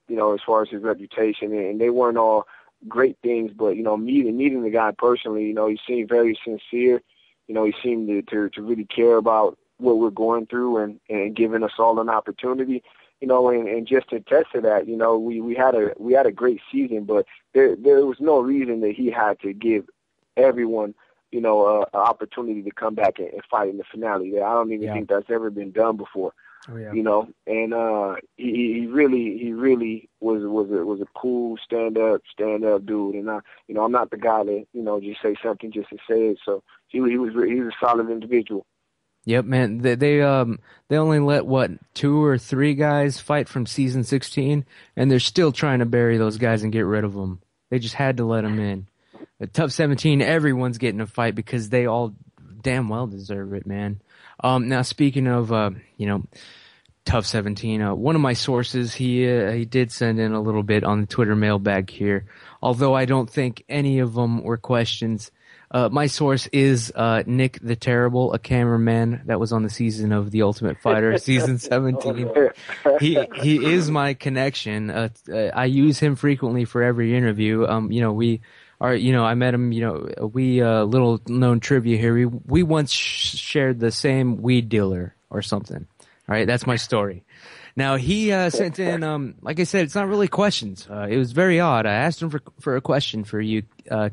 as far as his reputation, and they weren't all great things, but meeting the guy personally, he seemed very sincere. He seemed to really care about what we're going through and giving us all an opportunity. And just to test to that, we had a great season, but there was no reason that he had to give everyone, an opportunity to come back and fight in the finale. I don't even think that's ever been done before. Oh, yeah. And he really was a cool stand up dude. And I'm not the guy that just say something just to say it. So he was a solid individual. Yep, man. They only let 2 or 3 guys fight from season 16, and they're still trying to bury those guys and get rid of them. They just had to let them in. The Tough 17, everyone's getting a fight because they all damn well deserve it, man. Now, speaking of, Tough 17, one of my sources, he did send in a little bit on the Twitter mailbag here, although I don't think any of them were questions. My source is Nick the Terrible, a cameraman that was on the season of The Ultimate Fighter, season 17. He is my connection. I use him frequently for every interview. I met him, little known trivia here. We once shared the same weed dealer or something. All right, that's my story. Now, he sent in, like I said, it's not really questions. It was very odd. I asked him for a question for you,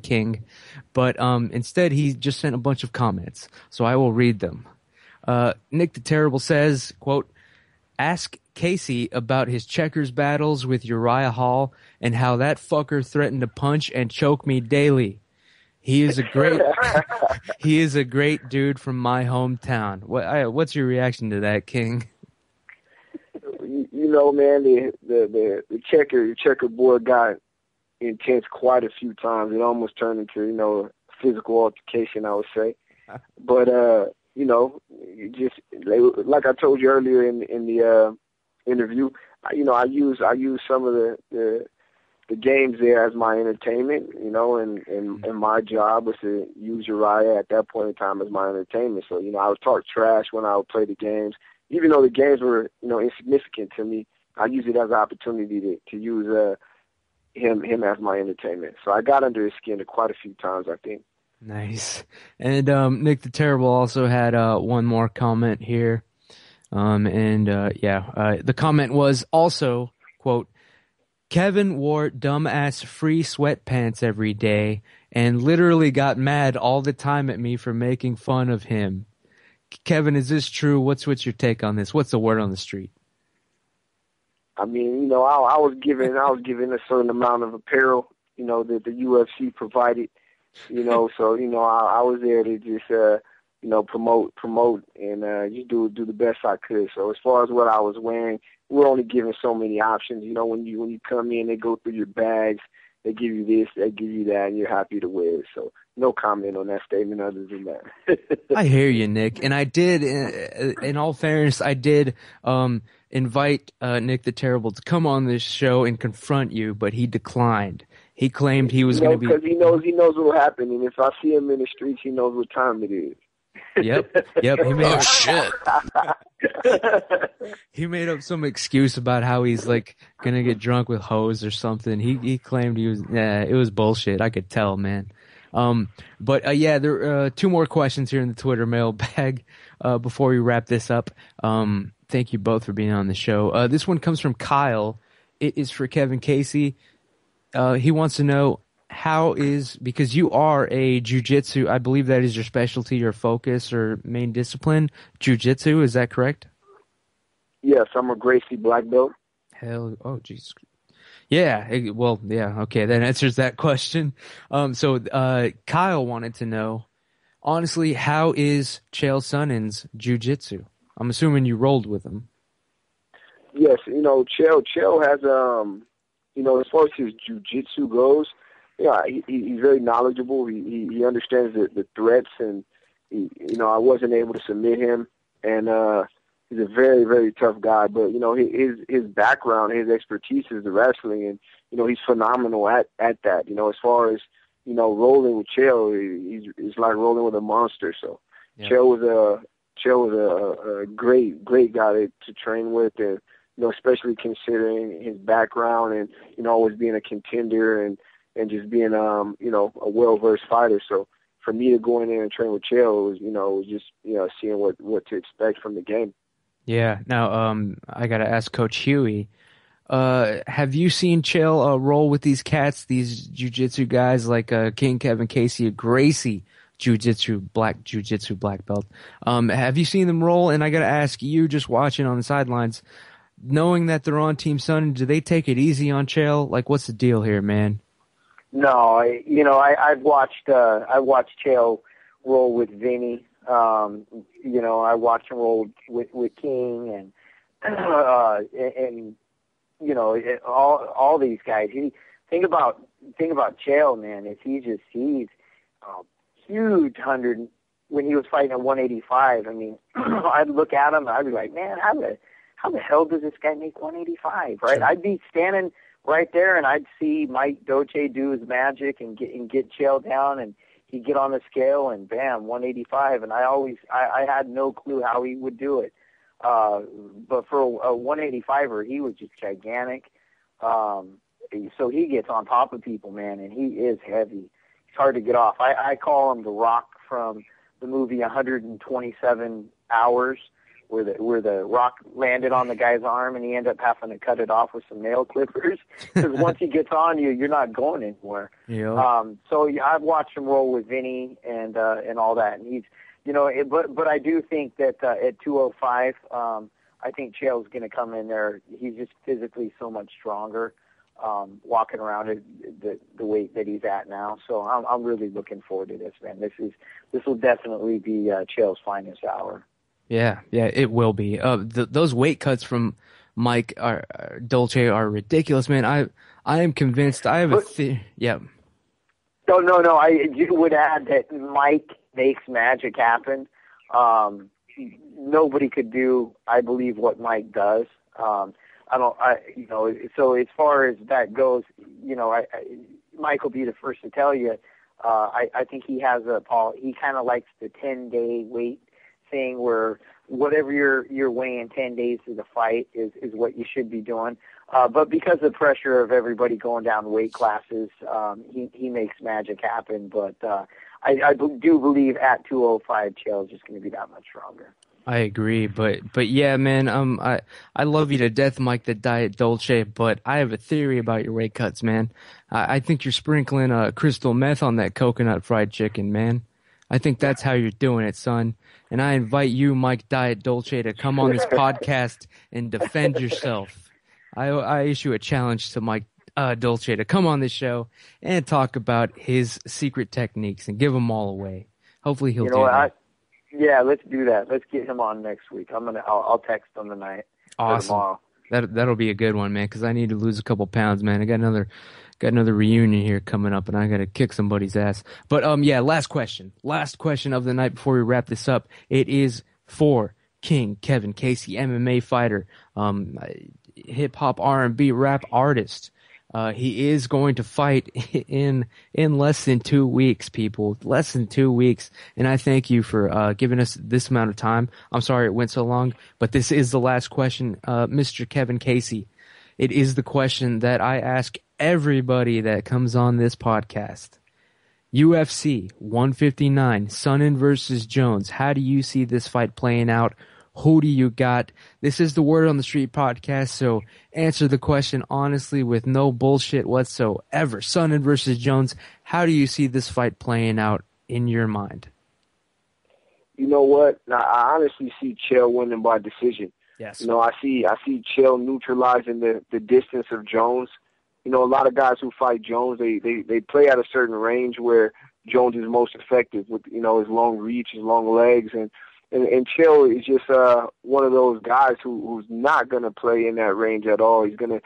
King, but instead he just sent a bunch of comments. So I will read them. Nick the Terrible says, quote, ask Casey about his checkers battles with Uriah Hall and how that fucker threatened to punch and choke me daily. He is a great dude from my hometown. What's your reaction to that, King? You know, man, the checkerboard got intense quite a few times. It almost turned into, physical altercation, I would say. But just like I told you earlier in the interview, I use some of the games there as my entertainment, and my job was to use Uriah at that point in time as my entertainment. So, I would talk trash when I would play the games. Even though the games were, insignificant to me, I use it as an opportunity to use him as my entertainment. So I got under his skin quite a few times, I think. Nice. And Nick the Terrible also had one more comment here. The comment was also, quote, Kevin wore dumbass free sweatpants every day and literally got mad all the time at me for making fun of him. Kevin, is this true? What's your take on this? What's the word on the street? I mean, I was given a certain amount of apparel, that the UFC provided, so I was there to just promote and just do the best I could. So as far as what I was wearing, we're only given so many options. When you come in, they go through your bags, they give you this, they give you that, and you're happy to wear it. So no comment on that statement other than that. I hear you, Nick. And I did, in all fairness, I did invite Nick the Terrible to come on this show and confront you, but he declined. He claimed he was going to be... Because he knows what will happen, and if I see him in the streets, he knows what time it is. Yep. Shit. He made up some excuse about how he's gonna get drunk with hoes or something. He claimed it was bullshit. I could tell, man. There are two more questions here in the Twitter mailbag before we wrap this up. Thank you both for being on the show. This one comes from Kyle. It is for Kevin Casey. He wants to know because you are a jiu-jitsu, I believe that is your specialty, your focus, or main discipline, jiu-jitsu, is that correct? Yes, I'm a Gracie black belt. Oh, jeez. Yeah, okay, that answers that question. So Kyle wanted to know, honestly, how is Chael Sonnen's jiu-jitsu? I'm assuming you rolled with him. Yes, Chael has, as far as his jiu-jitsu goes, he's very knowledgeable. He understands the threats, and I wasn't able to submit him, and he's a very, very tough guy. But his background, his expertise is the wrestling, and he's phenomenal at that. As far as rolling with Chael, he's like rolling with a monster. So yeah. Chael was a great guy to train with, and especially considering his background and always being a contender and just being a well-versed fighter. So for me to go in there and train with Chael was just seeing what to expect from the game. Yeah. Now I got to ask Coach Huey, have you seen Chael roll with these cats, these jiu-jitsu guys like King Kevin Casey, Gracie jiu-jitsu black belt? Have you seen them roll? And I got to ask you, just watching on the sidelines, knowing that they're on Team Sonnen, do they take it easy on Chael? What's the deal here, man? No, I've watched Chael roll with Vinny. I watched him roll with King and all these guys. He thing about Chael, man, is he's huge 100. When he was fighting at 185, I mean, I'd look at him and I'd be like, man, how the hell does this guy make 185, right? Sure. I'd be standing right there and I'd see Mike Dolce do his magic and get Chael down, and he'd get on the scale and bam, 185, and I had no clue how he would do it. But for a 185er, he was just gigantic. So he gets on top of people, man, and he is heavy. It's hard to get off. I call him the Rock from the movie 127 Hours, where the rock landed on the guy's arm and he ended up having to cut it off with some nail clippers, because once he gets on you, you're not going anywhere. Yeah. So I've watched him roll with Vinny and all that, and he's, but I do think that at 205, I think Chael's going to come in there. He's just physically so much stronger, walking around at the weight that he's at now. So I'm really looking forward to this, man. This will definitely be Chael's finest hour. Yeah, it will be. Those weight cuts from Mike Dolce are ridiculous, man. I am convinced. I have yeah. No. I would add that Mike makes magic happen. Nobody could do, I believe, what Mike does. So as far as that goes, Mike will be the first to tell you. I think he has he kind of likes the 10-day weight thing, where whatever you're weighing 10 days to the fight is what you should be doing. But because of the pressure of everybody going down weight classes, he makes magic happen. But I do believe at 205, Chael is just going to be that much stronger. I agree, but yeah, man, I love you to death, Mike the Diet Dolce, but I have a theory about your weight cuts, man. I think you're sprinkling crystal meth on that coconut fried chicken, man. I think that's how you're doing it, son. And I invite you, Mike Diet Dolce, to come on this podcast and defend yourself. I issue a challenge to Mike Dolce to come on this show and talk about his secret techniques and give them all away. Hopefully he'll do that. Yeah, let's do that. Let's get him on next week. I'll text him tonight. Awesome. Tomorrow. That'll be a good one, man, because I need to lose a couple pounds, man. I got another reunion here coming up, and I got to kick somebody's ass. But yeah, last question of the night before we wrap this up. It is for King Kevin Casey, MMA fighter, hip hop, R&B, rap artist. He is going to fight in less than 2 weeks, people. Less than 2 weeks. And I thank you for giving us this amount of time. I'm sorry it went so long, but this is the last question, Mr. Kevin Casey. It is the question that I ask everybody that comes on this podcast. UFC 159, Sonnen versus Jones. How do you see this fight playing out? Who do you got? This is the Word on the Street podcast, so answer the question honestly with no bullshit whatsoever. Sonnen versus Jones, how do you see this fight playing out in your mind? You know what? I honestly see Chael winning by decision. Yes. I see Chael neutralizing the distance of Jones. A lot of guys who fight Jones, they play at a certain range where Jones is most effective with, his long reach, his long legs, and Chael is just one of those guys who's not going to play in that range at all. He's gonna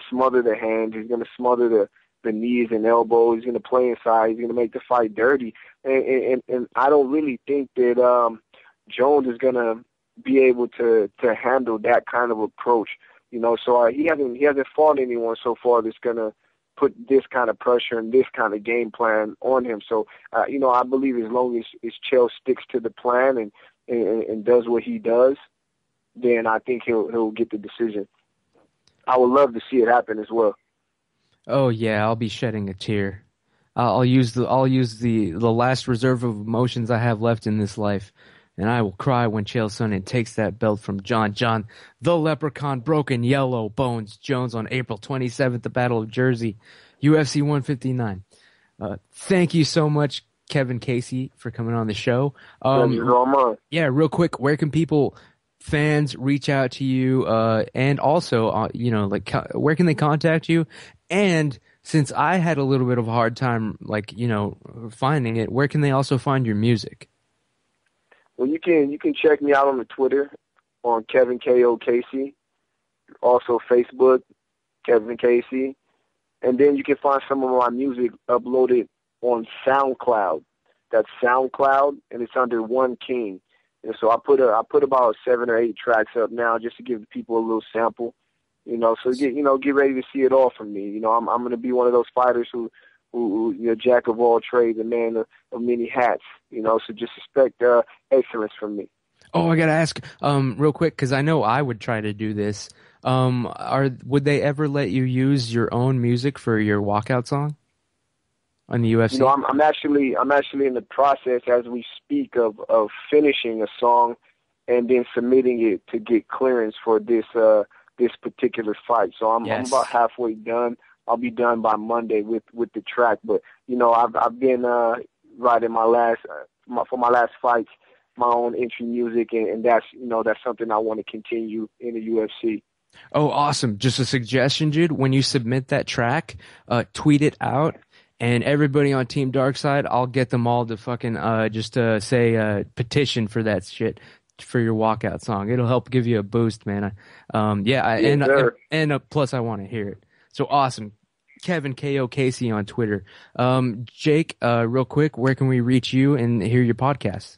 smother the hands. He's gonna smother the knees and elbows. He's gonna play inside. He's gonna make the fight dirty. And I don't really think that Jones is gonna be able to handle that kind of approach. So he hasn't fought anyone so far that's gonna put this kind of pressure and this kind of game plan on him. So I believe as long as Chael sticks to the plan and does what he does, then I think he'll get the decision. I would love to see it happen as well. Oh yeah, I'll be shedding a tear. I'll use the last reserve of emotions I have left in this life, and I will cry when Chael Sonnen takes that belt from Jon the Leprechaun Broken Yellow Bones Jones on April 27th, the Battle of Jersey, UFC 159. Thank you so much, Kevin Casey, for coming on the show. Yeah, real quick, where can fans reach out to you, and also, where can they contact you? And since I had a little bit of a hard time, finding it, where can they also find your music? Well, you can check me out on the Twitter on Kevin K.O. Casey, also Facebook, Kevin Casey. And then you can find some of my music uploaded on SoundCloud. That's SoundCloud, and it's under One King. And so I put about 7 or 8 tracks up now just to give people a little sample. So get ready to see it all from me. I'm going to be one of those fighters who jack of all trades, a man of many hats. So just expect excellence from me. Oh, I gotta ask, real quick, because I know I would try to do this. Would they ever let you use your own music for your walkout song on the UFC? I'm actually in the process as we speak of finishing a song and then submitting it to get clearance for this particular fight. So I'm about halfway done. I'll be done by Monday with the track. But I've been writing my last fights, my own entry music, and that's something I want to continue in the UFC. Oh, awesome. Just a suggestion, Jude. When you submit that track, tweet it out, and everybody on Team Darkside, I'll get them all to fucking say petition for that shit for your walkout song. It'll help give you a boost, man. Plus I want to hear it. So awesome. Kevin K.O. Casey on Twitter. Jake, real quick, where can we reach you and hear your podcast?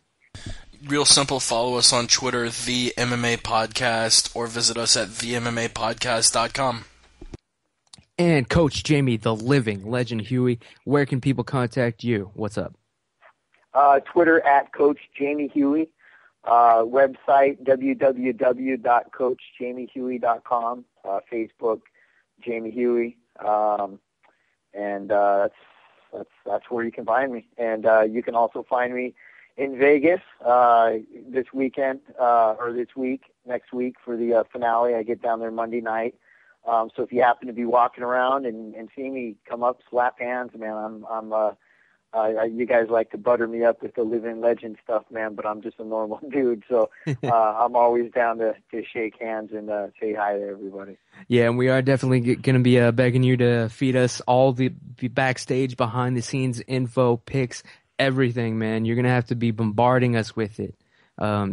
Real simple, follow us on Twitter, The MMA Podcast, or visit us at themmapodcast.com. And Coach Jamie, the living legend Huey, where can people contact you? What's up? Twitter at Coach Jamie Huey. Website, www.coachjamiehuey.com. Facebook, Jamie Huey. And that's where you can find me. And you can also find me in Vegas this weekend or this week, next week for the finale. I get down there Monday night. So if you happen to be walking around and see me, come up, slap hands, man. You guys like to butter me up with the living legend stuff, man, but I'm just a normal dude. So I'm always down to shake hands and say hi to everybody. Yeah, and we are definitely going to be begging you to feed us all the backstage, behind the scenes info, pics, everything, man. You're going to have to be bombarding us with it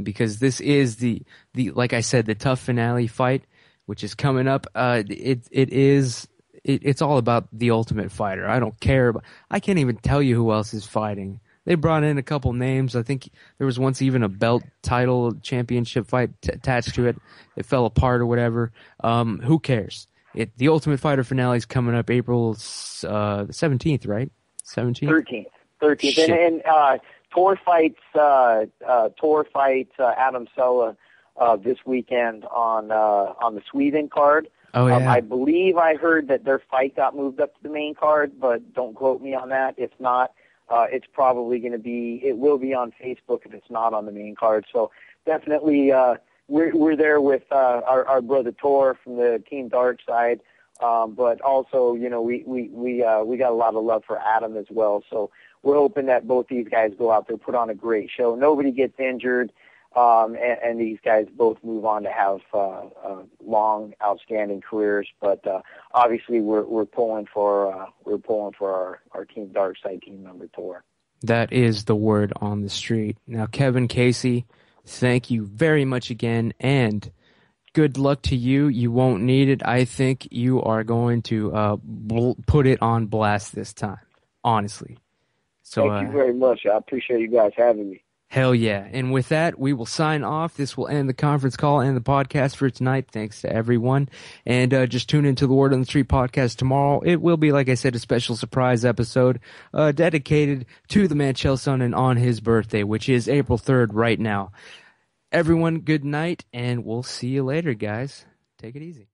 because this is the like I said, the tough finale fight, which is coming up. It's all about the Ultimate Fighter. I don't care. I can't even tell you who else is fighting. They brought in a couple names. I think there was once even a belt title championship fight attached to it. It fell apart or whatever. Who cares? The Ultimate Fighter finale is coming up April 17th, right? 17th? 13th. And Tor fights Adam Sella this weekend on the Sweden card. Oh, yeah. I believe I heard that their fight got moved up to the main card, but don't quote me on that. If not, it's probably going to be. It will be on Facebook if it's not on the main card. So definitely, we're there with our brother Tor from the Team Dark side, but also we got a lot of love for Adam as well. So we're hoping that both these guys go out there, put on a great show. Nobody gets injured. And these guys both move on to have long, outstanding careers. But obviously, we're pulling for our Team Darkside team member Tor. That is the word on the street. Now, Kevin Casey, thank you very much again, and good luck to you. You won't need it. I think you are going to put it on blast this time. Honestly. So, thank you very much. I appreciate you guys having me. Hell yeah. And with that, we will sign off. This will end the conference call and the podcast for tonight. Thanks to everyone. And just tune into the Word on the Street podcast tomorrow. It will be, like I said, a special surprise episode dedicated to the man Chael Sonnen on his birthday, which is April 3rd right now. Everyone, good night, and we'll see you later, guys. Take it easy.